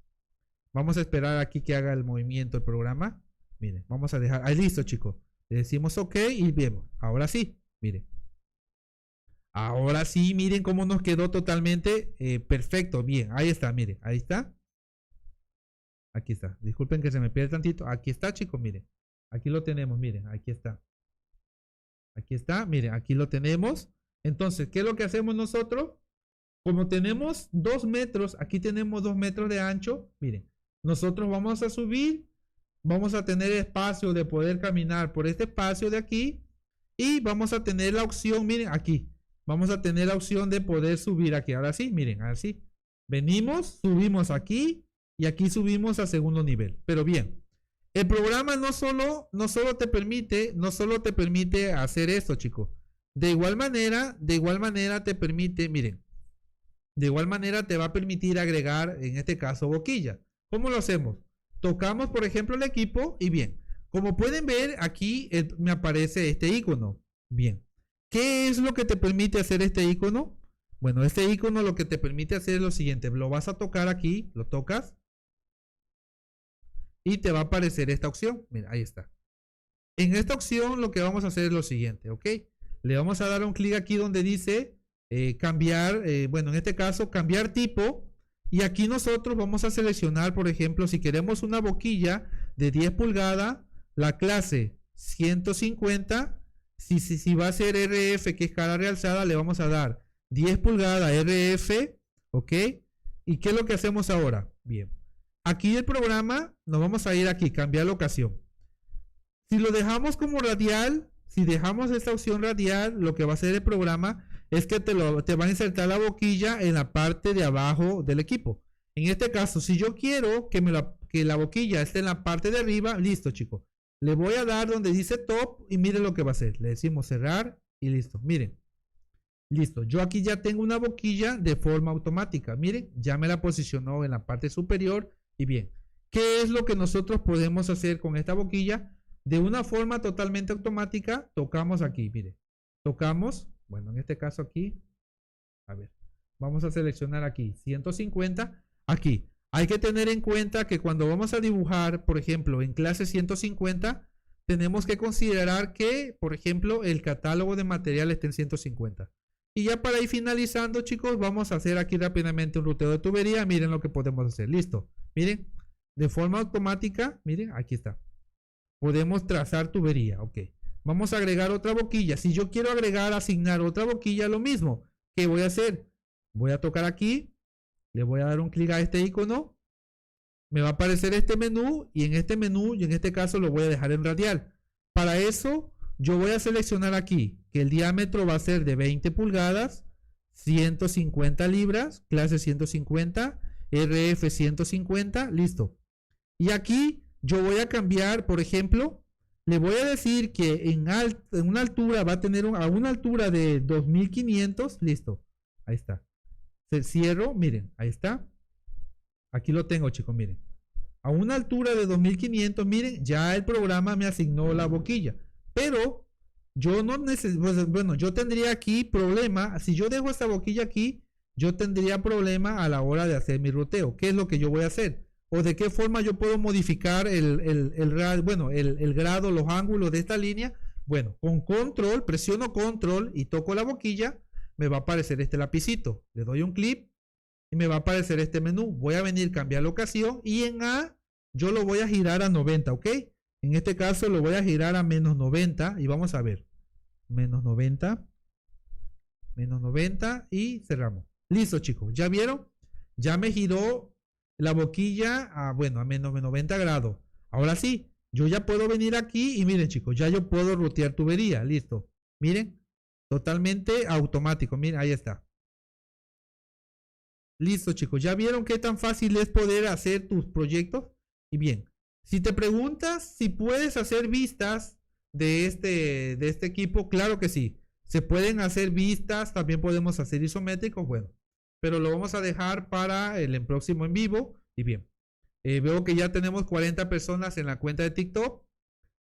Vamos a esperar aquí que haga el movimiento el programa. Miren, vamos a dejar. Ahí listo, chicos. Le decimos OK y vemos. Ahora sí, miren. Ahora sí, miren cómo nos quedó totalmente perfecto. Bien, ahí está, miren, ahí está. Aquí está. Disculpen que se me pierde tantito. Aquí está, chicos, miren. Aquí lo tenemos, miren, aquí está. Aquí está, miren, aquí lo tenemos. Entonces, ¿qué es lo que hacemos nosotros? Como tenemos 2 metros, aquí tenemos 2 metros de ancho, miren, nosotros vamos a subir, vamos a tener espacio de poder caminar por este espacio de aquí y vamos a tener la opción, miren, aquí, vamos a tener la opción de poder subir aquí. Ahora sí, miren, así, venimos, subimos aquí y aquí subimos a segundo nivel. Pero bien, el programa no solo te permite hacer esto, chicos. De igual manera te permite, miren, de igual manera te va a permitir agregar, en este caso, boquilla. ¿Cómo lo hacemos? Tocamos, por ejemplo, el equipo y bien, como pueden ver, aquí me aparece este icono. Bien, ¿qué es lo que te permite hacer este icono? Bueno, este icono lo que te permite hacer es lo siguiente. Lo vas a tocar aquí, lo tocas y te va a aparecer esta opción. Mira, ahí está. En esta opción lo que vamos a hacer es lo siguiente, ¿ok? Le vamos a dar un clic aquí donde dice cambiar, bueno, en este caso, cambiar tipo. Y aquí nosotros vamos a seleccionar, por ejemplo, si queremos una boquilla de 10 pulgadas, la clase 150. Si va a ser RF, que es cara realzada, le vamos a dar 10 pulgadas RF, ¿ok? ¿Y qué es lo que hacemos ahora? Bien. Aquí el programa, nos vamos a ir aquí, cambiar la ocasión. Si lo dejamos como radial, si dejamos esta opción radial, lo que va a hacer el programa es que te va a insertar la boquilla en la parte de abajo del equipo. En este caso, si yo quiero que la boquilla esté en la parte de arriba, listo, chicos. Le voy a dar donde dice top y miren lo que va a hacer. Le decimos cerrar y listo. Miren. Listo. Yo aquí ya tengo una boquilla de forma automática. Miren, ya me la posicionó en la parte superior. Y bien, ¿qué es lo que nosotros podemos hacer con esta boquilla? De una forma totalmente automática, tocamos aquí, mire. Tocamos, bueno, en este caso aquí, a ver, vamos a seleccionar aquí, 150, aquí. Hay que tener en cuenta que cuando vamos a dibujar, por ejemplo, en clase 150, tenemos que considerar que, por ejemplo, el catálogo de material esté en 150. Y ya para ir finalizando, chicos, vamos a hacer aquí rápidamente un ruteo de tubería. Miren lo que podemos hacer. Listo. Miren, de forma automática, miren, aquí está. Podemos trazar tubería, ok. Vamos a agregar otra boquilla. Si yo quiero asignar otra boquilla, lo mismo. ¿Qué voy a hacer? Voy a tocar aquí. Le voy a dar un clic a este icono. Me va a aparecer este menú. Y en este menú, y en este caso lo voy a dejar en radial. Para eso, yo voy a seleccionar aquí que el diámetro va a ser de 20 pulgadas, 150 libras, clase 150, RF 150, listo. Y aquí yo voy a cambiar, por ejemplo, le voy a decir que en una altura va a tener a una altura de 2500, listo. Ahí está. Se cierro, miren, ahí está. Aquí lo tengo, chicos, miren. A una altura de 2500, miren, ya el programa me asignó la boquilla. Pero yo no necesito, bueno, yo tendría aquí problema. Si yo dejo esta boquilla aquí, yo tendría problema a la hora de hacer mi ruteo. ¿Qué es lo que yo voy a hacer? O de qué forma yo puedo modificar el grado, los ángulos de esta línea. Bueno, con control, presiono control y toco la boquilla, me va a aparecer este lapicito. Le doy un clic y me va a aparecer este menú. Voy a venir, cambiar la ocasión y en A yo lo voy a girar a 90, ¿ok? En este caso lo voy a girar a menos 90 y vamos a ver. Menos 90 y cerramos. Listo, chicos. ¿Ya vieron? Ya me giró la boquilla a menos 90 grados. Ahora sí, yo ya puedo venir aquí y miren, chicos, ya yo puedo rutear tubería. Listo. Miren, totalmente automático. Miren, ahí está. Listo, chicos. ¿Ya vieron qué tan fácil es poder hacer tus proyectos? Y bien, si te preguntas si puedes hacer vistas de este equipo, claro que sí. Se pueden hacer vistas, también podemos hacer isométricos, bueno, pero lo vamos a dejar para el próximo en vivo. Y bien, veo que ya tenemos 40 personas en la cuenta de TikTok.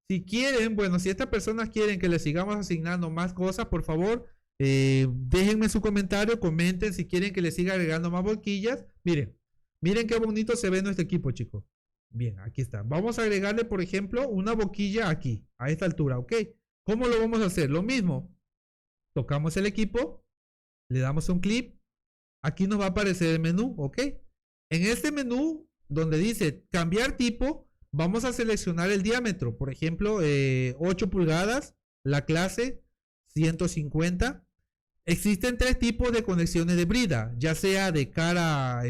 Si quieren, bueno, si estas personas quieren que les sigamos asignando más cosas, por favor, déjenme su comentario, comenten si quieren que les siga agregando más boquillas. Miren qué bonito se ve nuestro equipo, chicos. Bien, aquí está. Vamos a agregarle, por ejemplo, una boquilla aquí, a esta altura, ¿ok? ¿Cómo lo vamos a hacer? Lo mismo. Tocamos el equipo, le damos un clic. Aquí nos va a aparecer el menú, ¿ok? En este menú, donde dice cambiar tipo, vamos a seleccionar el diámetro. Por ejemplo, 8 pulgadas, la clase 150. Existen 3 tipos de conexiones de brida, ya sea de cara,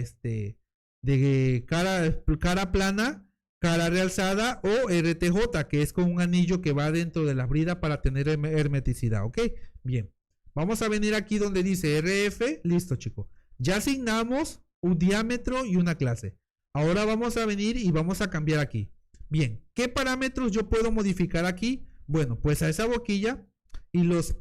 cara plana, cara realzada o RTJ, que es con un anillo que va dentro de la brida para tener hermeticidad, ¿ok? Bien, vamos a venir aquí donde dice RF, listo, chicos. Ya asignamos un diámetro y una clase. Ahora vamos a venir y vamos a cambiar aquí. Bien, ¿qué parámetros yo puedo modificar aquí? Bueno, pues a esa boquilla y los...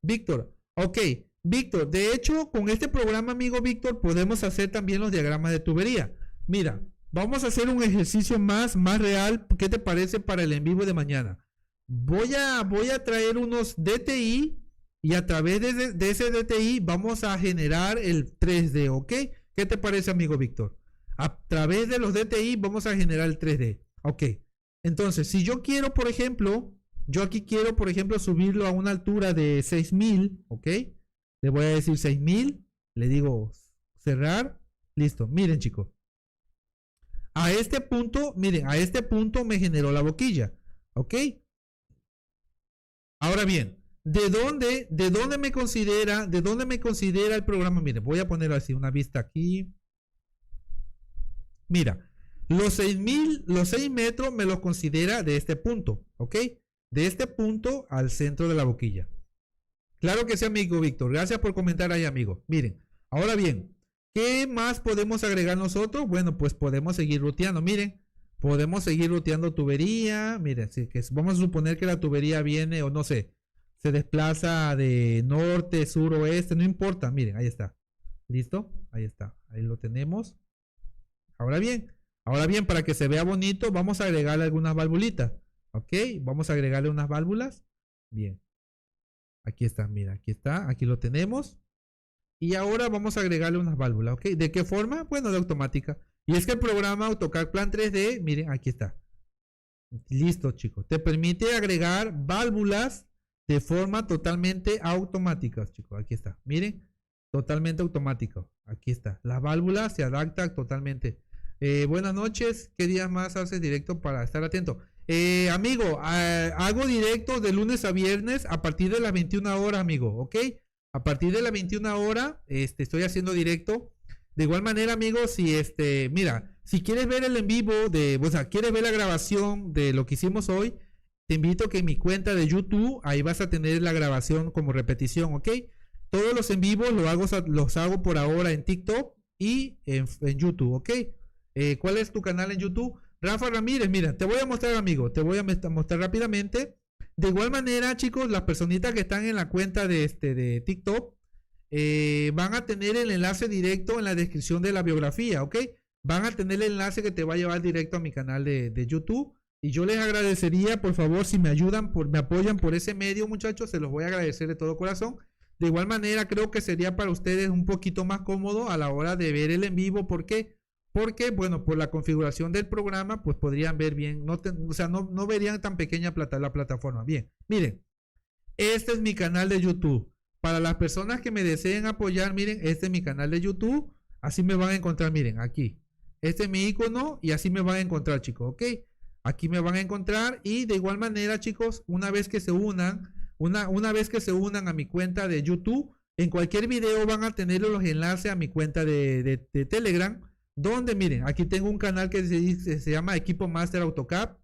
Víctor, ok, Víctor, de hecho, con este programa, amigo Víctor, podemos hacer también los diagramas de tubería. Mira, vamos a hacer un ejercicio más real. ¿Qué te parece para el en vivo de mañana? Voy a traer unos DTI y a través de ese DTI vamos a generar el 3D, ¿ok? ¿Qué te parece, amigo Víctor? A través de los DTI vamos a generar el 3D, ¿ok? Entonces, si yo quiero, por ejemplo, subirlo a una altura de 6000, ¿ok? Le voy a decir 6000, le digo cerrar, listo. Miren, chicos. A este punto, miren, a este punto me generó la boquilla, ¿ok? Ahora bien, ¿de dónde me considera el programa? Miren, voy a poner así una vista aquí. Mira, los 6 metros me los considera de este punto, ¿ok? De este punto al centro de la boquilla. Claro que sí, amigo Víctor. Gracias por comentar ahí, amigo. Miren, ahora bien, ¿qué más podemos agregar nosotros? Bueno, pues podemos seguir ruteando. Miren, podemos seguir ruteando tubería. Miren, sí, vamos a suponer que la tubería viene, o no sé, se desplaza de norte, sur, oeste, no importa. Miren, ahí está. ¿Listo? Ahí está. Ahí lo tenemos. Ahora bien, para que se vea bonito, vamos a agregarle algunas valvulitas. ¿Ok? Vamos a agregarle unas válvulas. Bien. Aquí está, mira, aquí está. Aquí lo tenemos. Y ahora vamos a agregarle unas válvulas, ¿ok? ¿De qué forma? Bueno, de automática. Y es que el programa AutoCAD Plan 3D, miren, aquí está. Listo, chicos. Te permite agregar válvulas de forma totalmente automática, chicos. Aquí está. Miren, totalmente automático. Aquí está. La válvula se adapta totalmente. Buenas noches. ¿Qué días más haces directo para estar atento? Amigo, hago directo de lunes a viernes a partir de las 21 horas, amigo, ¿ok? A partir de las 21 horas, estoy haciendo directo. De igual manera, amigo, mira, si quieres ver el en vivo quieres ver la grabación de lo que hicimos hoy, te invito a que en mi cuenta de YouTube, ahí vas a tener la grabación como repetición, ¿ok? Todos los en vivos los hago por ahora en TikTok y en YouTube, ¿ok? ¿Cuál es tu canal en YouTube? Rafa Ramírez, mira, te voy a mostrar, amigo, te voy a mostrar rápidamente. De igual manera, chicos, las personitas que están en la cuenta de TikTok van a tener el enlace directo en la descripción de la biografía, ¿ok? Van a tener el enlace que te va a llevar directo a mi canal de YouTube. Y yo les agradecería, por favor, si me ayudan, me apoyan por ese medio, muchachos, se los voy a agradecer de todo corazón. De igual manera, creo que sería para ustedes un poquito más cómodo a la hora de ver el en vivo. ¿Por qué? Porque, bueno, por la configuración del programa, pues podrían ver bien, no verían tan pequeña la plataforma. Bien, miren, este es mi canal de YouTube. Para las personas que me deseen apoyar, miren, este es mi canal de YouTube. Así me van a encontrar, miren, aquí. Este es mi icono y así me van a encontrar, chicos, ¿ok? Aquí me van a encontrar y de igual manera, chicos, una vez que se unan a mi cuenta de YouTube, en cualquier video van a tener los enlaces a mi cuenta de Telegram, donde miren, aquí tengo un canal que se llama Equipo Master AutoCAD,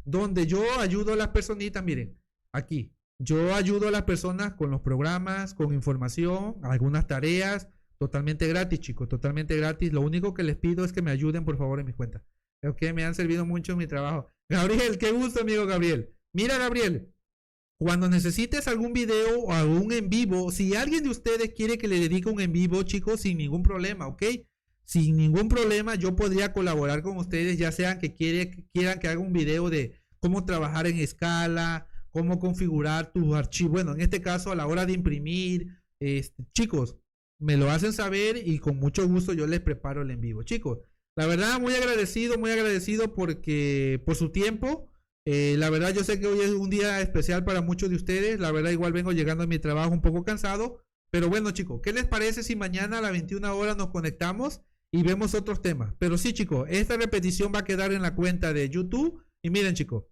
donde yo ayudo a las personitas, miren, aquí, yo ayudo a las personas con los programas, con información, algunas tareas, totalmente gratis, chicos, totalmente gratis. Lo único que les pido es que me ayuden, por favor, en mi cuenta. Ok, me han servido mucho en mi trabajo. Gabriel, qué gusto, amigo Gabriel. Mira, Gabriel, Cuando necesites algún video o algún en vivo, si alguien de ustedes quiere que le dedique un en vivo, chicos, sin ningún problema, ¿ok? Sin ningún problema, yo podría colaborar con ustedes, ya sean que quieran que haga un video de cómo trabajar en escala, cómo configurar tus archivos. Bueno, en este caso, a la hora de imprimir, chicos, me lo hacen saber y con mucho gusto yo les preparo el en vivo. Chicos, la verdad, muy agradecido porque por su tiempo. La verdad, yo sé que hoy es un día especial para muchos de ustedes. La verdad, igual vengo llegando a mi trabajo un poco cansado. Pero bueno, chicos, ¿qué les parece si mañana a las 21 horas nos conectamos y vemos otros temas? Pero sí, chicos, esta repetición va a quedar en la cuenta de YouTube. Y miren, chicos,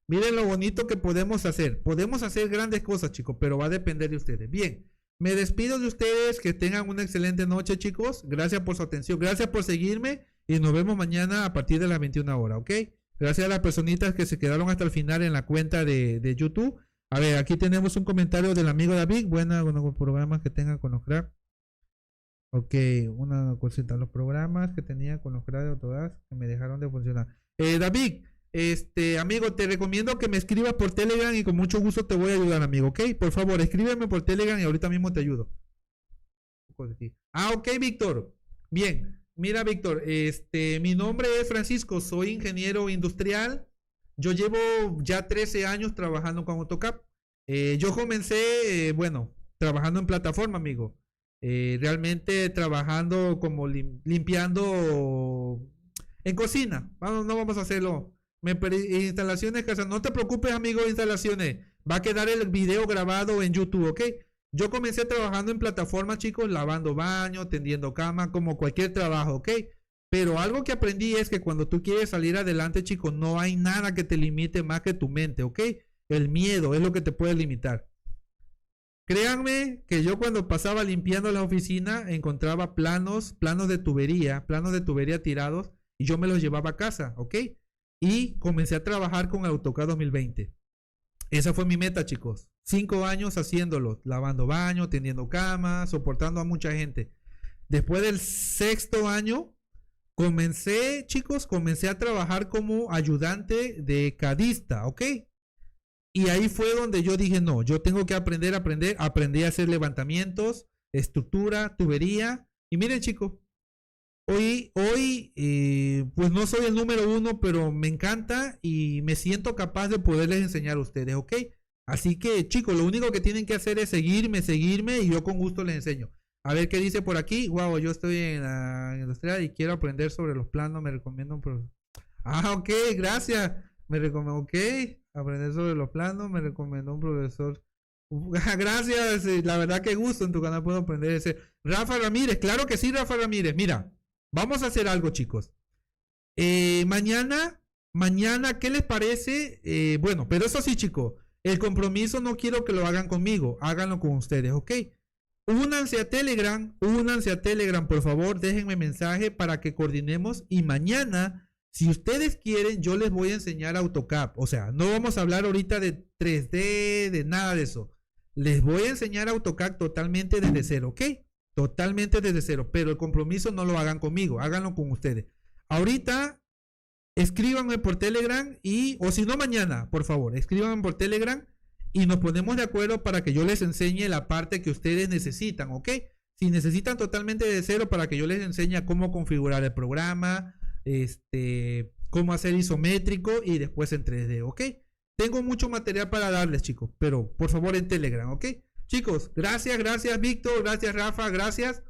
miren lo bonito que podemos hacer. Podemos hacer grandes cosas, chicos, pero va a depender de ustedes. Bien, me despido de ustedes. Que tengan una excelente noche, chicos. Gracias por su atención. Gracias por seguirme. Y nos vemos mañana a partir de las 21 horas, ¿ok? Gracias a las personitas que se quedaron hasta el final en la cuenta de YouTube. A ver, aquí tenemos un comentario del amigo David. Buenos programas que tenga con los cracks. Ok, una cosita. Los programas que tenía con los cracks de Autodesk que me dejaron de funcionar. David, amigo, te recomiendo que me escribas por Telegram y con mucho gusto te voy a ayudar, amigo, ¿ok? Por favor, escríbeme por Telegram y ahorita mismo te ayudo. Ah, ok, Víctor. Bien. Mira, Víctor, mi nombre es Francisco, soy ingeniero industrial. Yo llevo ya 13 años trabajando con AutoCAD. Yo comencé, trabajando en plataforma, amigo. Realmente trabajando como limpiando en cocina. No vamos a hacerlo. Instalaciones, casa. No te preocupes, amigo, de instalaciones. Va a quedar el video grabado en YouTube, ¿ok? Yo comencé trabajando en plataformas, chicos, lavando baño, tendiendo cama, como cualquier trabajo, ¿ok? Pero algo que aprendí es que cuando tú quieres salir adelante, chicos, no hay nada que te limite más que tu mente, ¿ok? El miedo es lo que te puede limitar. Créanme que yo cuando pasaba limpiando la oficina encontraba planos de tubería tirados y yo me los llevaba a casa, ¿ok? Y comencé a trabajar con AutoCAD 2020. Esa fue mi meta, chicos. 5 años haciéndolo, lavando baño, tendiendo camas, soportando a mucha gente. Después del 6º año, comencé a trabajar como ayudante de cadista, ¿ok? Y ahí fue donde yo dije, no, yo tengo que aprender. Aprendí a hacer levantamientos, estructura, tubería. Y miren, chicos, hoy pues no soy el número 1, pero me encanta y me siento capaz de poderles enseñar a ustedes, ¿ok? Así que, chicos, lo único que tienen que hacer es seguirme y yo con gusto les enseño. A ver qué dice por aquí. Wow, yo estoy en la industria y quiero aprender sobre los planos. Me recomiendo un profesor. Ah, ok, gracias. Me recomiendo, ok, aprender sobre los planos. Me recomendó un profesor. Gracias, la verdad que gusto. En tu canal puedo aprender ese. Rafa Ramírez, claro que sí, Rafa Ramírez. Mira, vamos a hacer algo, chicos. Mañana, ¿qué les parece? Pero eso sí, chicos. El compromiso no quiero que lo hagan conmigo, háganlo con ustedes, ¿ok? Únanse a Telegram, por favor, déjenme mensaje para que coordinemos y mañana, si ustedes quieren, yo les voy a enseñar AutoCAD. O sea, no vamos a hablar ahorita de 3D, de nada de eso. Les voy a enseñar AutoCAD totalmente desde cero, ¿ok? Totalmente desde cero, pero el compromiso no lo hagan conmigo, háganlo con ustedes. Ahorita escríbanme por Telegram o si no mañana, por favor, escríbanme por Telegram y nos ponemos de acuerdo para que yo les enseñe la parte que ustedes necesitan, ¿ok? Si necesitan totalmente de cero para que yo les enseñe cómo configurar el programa, cómo hacer isométrico y después en 3D, ¿ok? Tengo mucho material para darles, chicos, pero por favor en Telegram, ¿ok? Chicos, gracias Víctor, gracias Rafa, gracias.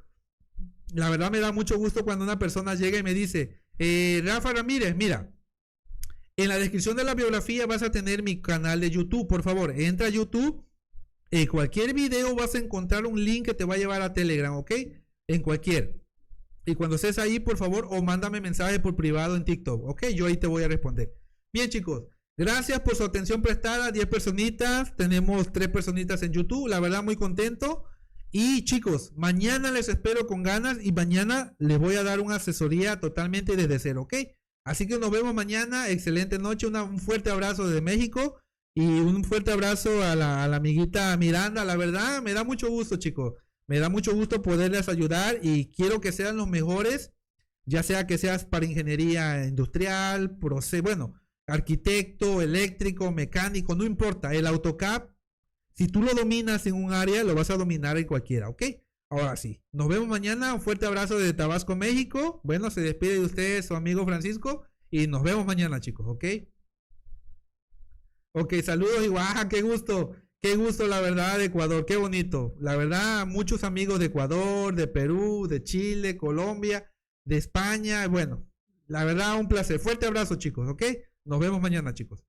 La verdad me da mucho gusto cuando una persona llega y me dice, Rafa Ramírez, mira, en la descripción de la biografía vas a tener mi canal de YouTube, por favor, entra a YouTube, en cualquier video vas a encontrar un link que te va a llevar a Telegram, ¿ok? En cualquier. Y cuando estés ahí, por favor, o mándame mensaje por privado en TikTok, ¿ok? Yo ahí te voy a responder. Bien, chicos, gracias por su atención prestada, 10 personitas, tenemos 3 personitas en YouTube, la verdad muy contento. Y chicos, mañana les espero con ganas y mañana les voy a dar una asesoría totalmente desde cero, ¿ok? Así que nos vemos mañana, excelente noche, un fuerte abrazo desde México y un fuerte abrazo a la amiguita Miranda, la verdad me da mucho gusto, chicos, me da mucho gusto poderles ayudar y quiero que sean los mejores, ya sea que seas para ingeniería industrial, arquitecto, eléctrico, mecánico, no importa, el AutoCAD Si tú lo dominas en un área, lo vas a dominar en cualquiera, ¿ok? Ahora sí, nos vemos mañana. Un fuerte abrazo desde Tabasco, México. Bueno, se despide de ustedes su amigo Francisco y nos vemos mañana, chicos, ¿ok? Ok, saludos y Oaxaca, qué gusto la verdad de Ecuador, qué bonito. La verdad, muchos amigos de Ecuador, de Perú, de Chile, Colombia, de España. Bueno, la verdad, un placer. Fuerte abrazo, chicos, ¿ok? Nos vemos mañana, chicos.